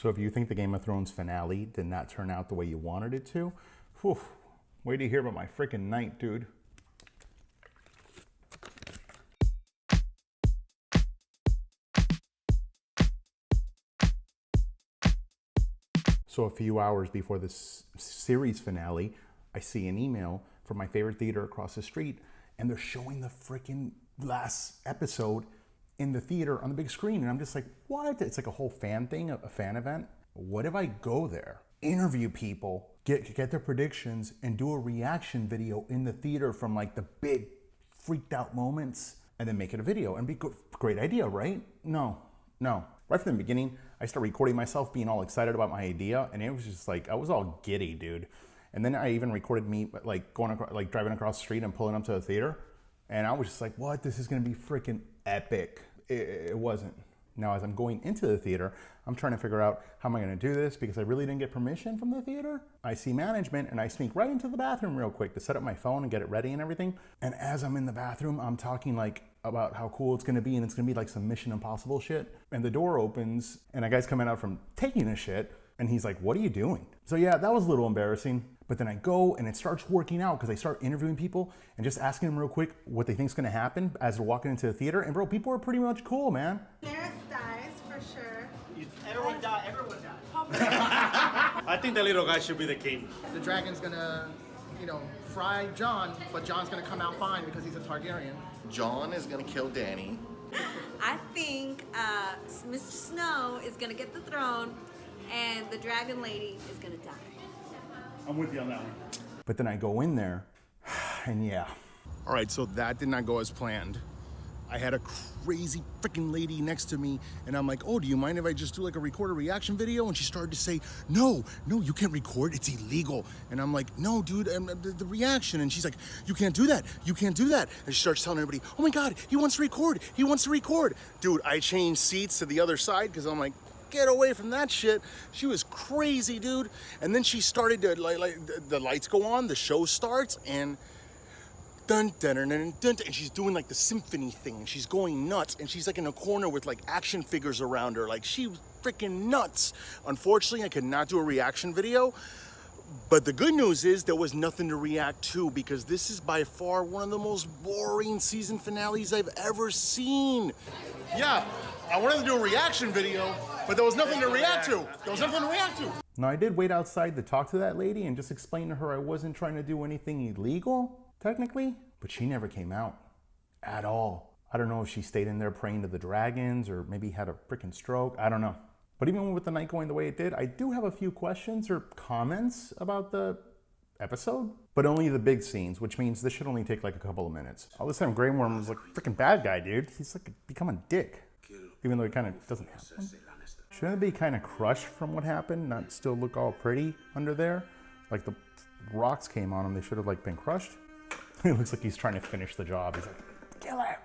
So if you think the Game of Thrones finale did not turn out the way you wanted it to, whew, wait to hear about my freaking night, dude. So a few hours before this series finale, I see an email from my favorite theater across the street, and they're showing the freaking last episode in the theater on the big screen. And I'm just like, what? It's like a whole fan thing, a fan event. What if I go there, interview people, get their predictions, and do a reaction video in the theater from like the big freaked out moments, and then make it a video? And be great idea, right? No. Right from the beginning, I started recording myself being all excited about my idea, and it was just like, I was all giddy, dude. And then I even recorded me like going across, like driving across the street and pulling up to the theater, and I was just like, what? This is gonna be freaking epic. It wasn't. Now, as I'm going into the theater, I'm trying to figure out how am I gonna do this, because I really didn't get permission from the theater. I see management and I sneak right into the bathroom real quick to set up my phone and get it ready and everything. And as I'm in the bathroom, I'm talking like about how cool it's gonna be, and it's gonna be like some Mission Impossible shit. And the door opens and a guy's coming out from taking a shit, and he's like, what are you doing? So yeah, that was a little embarrassing. But then I go and it starts working out, because I start interviewing people and just asking them real quick what they think is gonna happen as they're walking into the theater. And bro, people are pretty much cool, man. Daenerys dies for sure. Everyone died. I think the little guy should be the king. The dragon's gonna, fry Jon, but Jon's gonna come out fine because he's a Targaryen. Jon is gonna kill Dany. I think Mr. Snow is gonna get the throne, and the dragon lady is gonna die. I'm with you on that one. But then I go in there, and yeah. All right, so that did not go as planned. I had a crazy freaking lady next to me, and I'm like, oh, do you mind if I just do like a recorded reaction video? And she started to say, no, you can't record, it's illegal. And I'm like, no, dude, the reaction. And she's like, you can't do that. And she starts telling everybody, oh my God, he wants to record. Dude, I changed seats to the other side, because I'm like, get away from that shit. She was crazy, dude. And then she started to, like the lights go on, the show starts, and dun, dun, dun, dun, dun, and she's doing like the symphony thing, and she's going nuts, and she's like in a corner with like action figures around her, like she was freaking nuts. Unfortunately, I could not do a reaction video, but the good news is there was nothing to react to, because this is by far one of the most boring season finales I've ever seen. Yeah, I wanted to do a reaction video, but there was nothing to react to. Now, I did wait outside to talk to that lady and just explain to her I wasn't trying to do anything illegal, technically, but she never came out at all. I don't know if she stayed in there praying to the dragons or maybe had a freaking stroke. I don't know. But even with the night going the way it did, I do have a few questions or comments about the episode, but only the big scenes, which means this should only take like a couple of minutes. All this time, Grey Worm was like a freaking bad guy, dude. He's like becoming a dick, even though he kind of doesn't happen. Shouldn't it be kind of crushed from what happened, not still look all pretty under there? Like the rocks came on him, they should have like been crushed. It looks like he's trying to finish the job. He's like, kill it.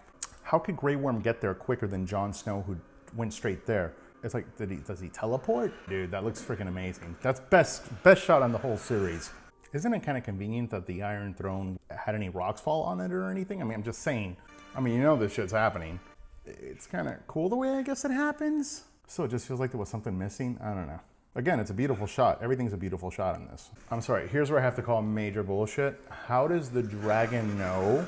How could Grey Worm get there quicker than Jon Snow, who went straight there? It's like, does he teleport? Dude, that looks freaking amazing. That's best shot on the whole series. Isn't it kind of convenient that the Iron Throne had any rocks fall on it or anything? I mean, I'm just saying. I mean, you know this shit's happening. It's kind of cool the way I guess it happens. So it just feels like there was something missing. I don't know. Again, it's a beautiful shot. Everything's a beautiful shot in this. I'm sorry, here's where I have to call major bullshit. How does the dragon know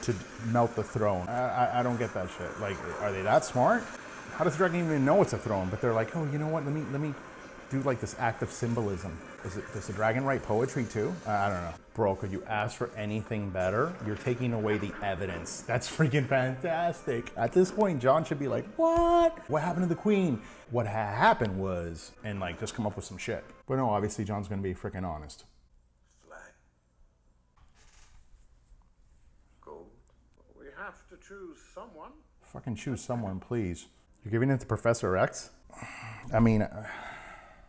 to melt the throne? I don't get that shit. Like, are they that smart? How does the dragon even know it's a throne? But they're like, oh, you know what? Let me do like this act of symbolism. Does the dragon write poetry too? I don't know. Bro, could you ask for anything better? You're taking away the evidence. That's freaking fantastic. At this point, Jon should be like, what? What happened to the queen? What happened was, and like just come up with some shit. But no, obviously Jon's gonna be freaking honest. Flag. Gold. We have to choose someone. Fucking choose someone, please. You're giving it to Professor X? I mean,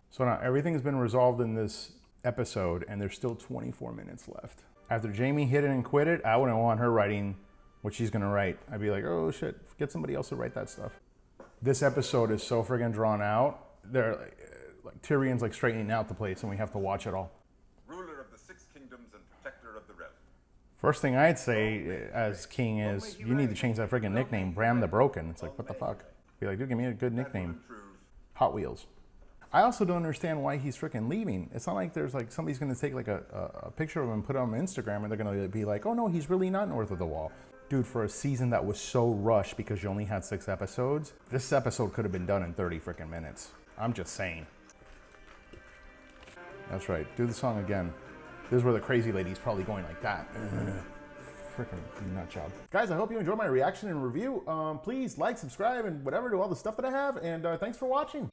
so now everything's been resolved in this episode, and there's still 24 minutes left. After Jaime hit it and quit it, I wouldn't want her writing what she's gonna write. I'd be like, oh shit, get somebody else to write that stuff. This episode is so friggin' drawn out. They're like Tyrion's like straightening out the place, and we have to watch it all. Ruler of the Six Kingdoms and protector of the realm. First thing I'd say as king is, you need to change that friggin' nickname, Bram the Broken. It's like, what the fuck? Be like, dude, give me a good nickname. Hot Wheels. I also don't understand why he's freaking leaving. It's not like there's like somebody's gonna take like a picture of him and put it on Instagram and they're gonna be like, oh no, he's really not north of the wall. Dude, for a season that was so rushed because you only had 6 episodes, this episode could have been done in 30 freaking minutes. I'm just saying. That's right, do the song again. This is where the crazy lady's probably going like that. Freaking nut job. Guys, I hope you enjoyed my reaction and review. Please like, subscribe, and whatever to all the stuff that I have. And thanks for watching.